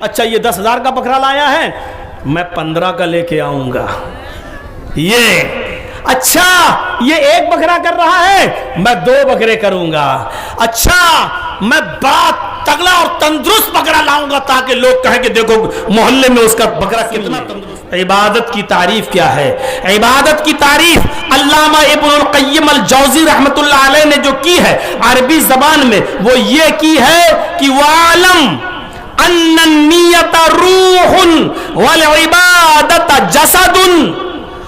اچھا یہ 10,000 کا بکرا لایا ہے، میں 15 کا لے کے آؤں گا۔ یہ اچھا یہ ایک بکرا کر رہا ہے، میں 2 بکرے کروں گا۔ اچھا میں بڑا تگڑا اور تندرست بکرا لاؤں گا تاکہ لوگ کہیں کہ دیکھو محلے میں اس کا بکرا کتنا تندرست۔ عبادت کی تعریف کیا ہے؟ عبادت کی تعریف علامہ ابن القیم الجوزی رحمت اللہ علیہ نے جو کی ہے عربی زبان میں، وہ یہ کی ہے کہ وَعَلَمْ أَنَّ النِّيَّةَ رُوحٌ وَالْعِبَادَةَ جَسَدٌ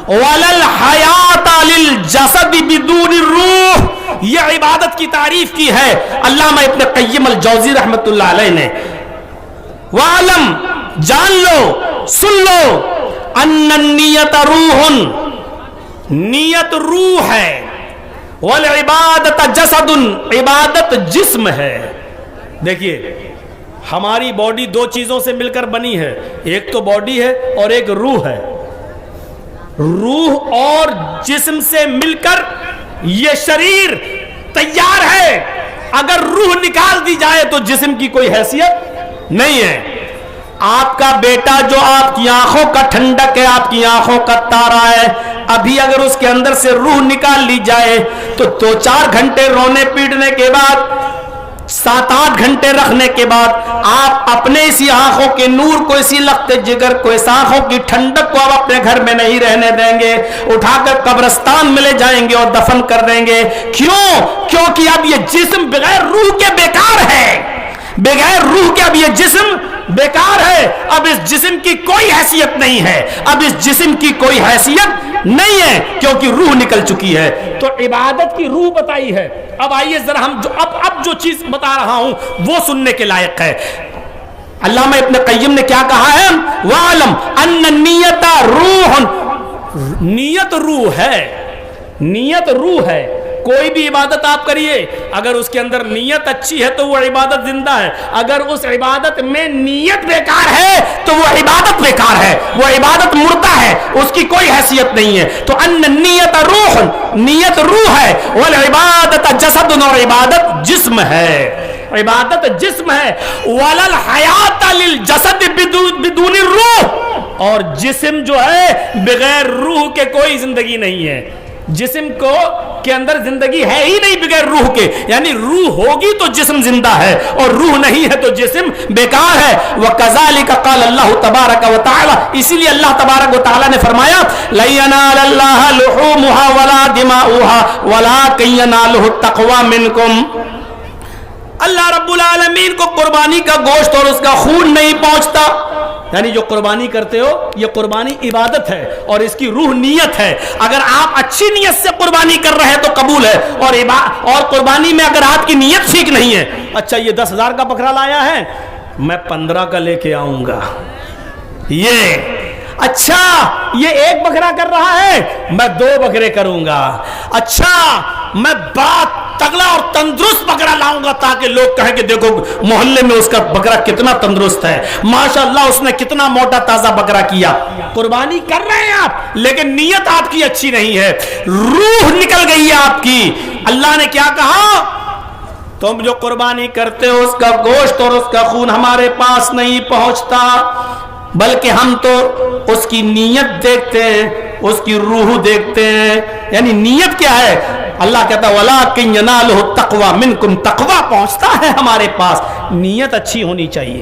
وَلَا الْحَيَاةَ لِلْجَسَدِ بِدُونِ الرُّوحِ۔ یہ عبادت کی تعریف کی ہے علامہ ابن قیم الجوزی رحمت اللہ علیہ نے۔ وَعَلَمْ جان لو، سن لو، أَنَّ النِّيَّةَ رُوحٌ نیت روح ہے، وَالْعِبَادَةَ جَسَدٌ عبادت جسم ہے۔ دیکھیے ہماری باڈی 2 چیزوں سے مل کر بنی ہے، ایک تو باڈی ہے اور ایک روح ہے۔ روح اور جسم سے مل کر یہ شریر تیار ہے، اگر روح نکال دی جائے تو جسم کی کوئی حیثیت نہیں ہے۔ آپ کا بیٹا جو آپ کی آنکھوں کا ٹھنڈک ہے، آپ کی آنکھوں کا تارا ہے، ابھی اگر اس کے اندر سے روح نکال لی جائے تو 2-4 گھنٹے رونے پیٹنے کے بعد، 7-8 گھنٹے رکھنے کے بعد آپ اپنے اسی آنکھوں کے نور کو، اسی لخت جگر کو، اس آنکھوں کی ٹھنڈک کو آپ اپنے گھر میں نہیں رہنے دیں گے، اٹھا کر قبرستان میں لے جائیں گے اور دفن کر دیں گے۔ کیوں؟ کیونکہ اب یہ جسم بغیر روح کے بیکار ہے، بغیر روح کے اب یہ جسم بیکار ہے، اب اس جسم کی کوئی حیثیت نہیں ہے، اب اس جسم کی کوئی حیثیت نہیں ہے کیونکہ روح نکل چکی ہے۔ تو عبادت کی روح بتائی ہے۔ اب آئیے ذرا ہم اب جو چیز بتا رہا ہوں وہ سننے کے لائق ہے۔ علامہ ابن قیم نے کیا کہا ہے؟ وَعَلَمْ أَنَّ النِّيَّةَ رُوحٌ نیت روح ہے، نیت روح ہے۔ کوئی بھی عبادت آپ کریے، اگر اس کے اندر نیت اچھی ہے تو وہ عبادت زندہ ہے، اگر اس عبادت میں نیت بیکار ہے تو وہ عبادت بیکار ہے، وہ عبادت مردہ ہے، اس کی کوئی حیثیت نہیں ہے۔ تو ان النیت روح، نیت روح ہے، والعبادت جسد، اور عبادت جسم ہے، عبادت جسم ہے۔ وَلَا الْحَيَاةَ لِلْجَسَدِ بِدُونِ الرُّوحِ، اور جسم جو ہے بغیر روح کے کوئی زندگی نہیں ہے۔ جسم کو کے اندر زندگی ہے ہی نہیں بغیر روح کے، یعنی روح ہوگی تو جسم زندہ ہے، اور روح نہیں ہے تو جسم بیکار ہے۔ وَكَذَلِكَ قَالَ اللَّهُ تَبَارَكَ وَتَعَالَى، اسی لیے اللہ تبارک و تعالیٰ نے فرمایا لَن يَنَالَ اللَّهَ لُحُومُهَا وَلَا دِمَاؤُهَا وَلَكِن يَنَالُهُ التَّقْوَى مِنكُمْ۔ اللہ رب العالمین کو قربانی کا گوشت اور اس کا خون نہیں پہنچتا، یعنی جو قربانی کرتے ہو یہ قربانی عبادت ہے اور اس کی روح نیت ہے۔ اگر آپ اچھی نیت سے قربانی کر رہے ہیں تو قبول ہے، اور قربانی میں اگر آپ کی نیت ٹھیک نہیں ہے، اچھا یہ 10,000 کا بکرا لایا ہے، میں 15 کا لے کے آؤں گا۔ یہ اچھا یہ ایک بکرا کر رہا ہے، میں 2 بکرے کروں گا۔ اچھا میں بڑا تگڑا اور تندرست بکرا لاؤں گا تاکہ لوگ کہیں کہ دیکھو محلے میں اس کا بکرا کتنا تندرست ہے، ماشاءاللہ اس نے کتنا موٹا تازہ بکرا کیا۔ قربانی کر رہے ہیں آپ لیکن نیت آپ کی اچھی نہیں ہے، روح نکل گئی ہے آپ کی۔ اللہ نے کیا کہا؟ تم جو قربانی کرتے ہو اس کا گوشت اور اس کا خون ہمارے پاس نہیں پہنچتا، بلکہ ہم تو اس کی نیت دیکھتے ہیں، اس کی روح دیکھتے ہیں۔ یعنی نیت کیا ہے؟ اللہ کہتا ہے وَلَكِن يَنَالُهُ التَّقْوَى مِنكُمْ، تقویٰ پہنچتا ہے ہمارے پاس، نیت اچھی ہونی چاہیے۔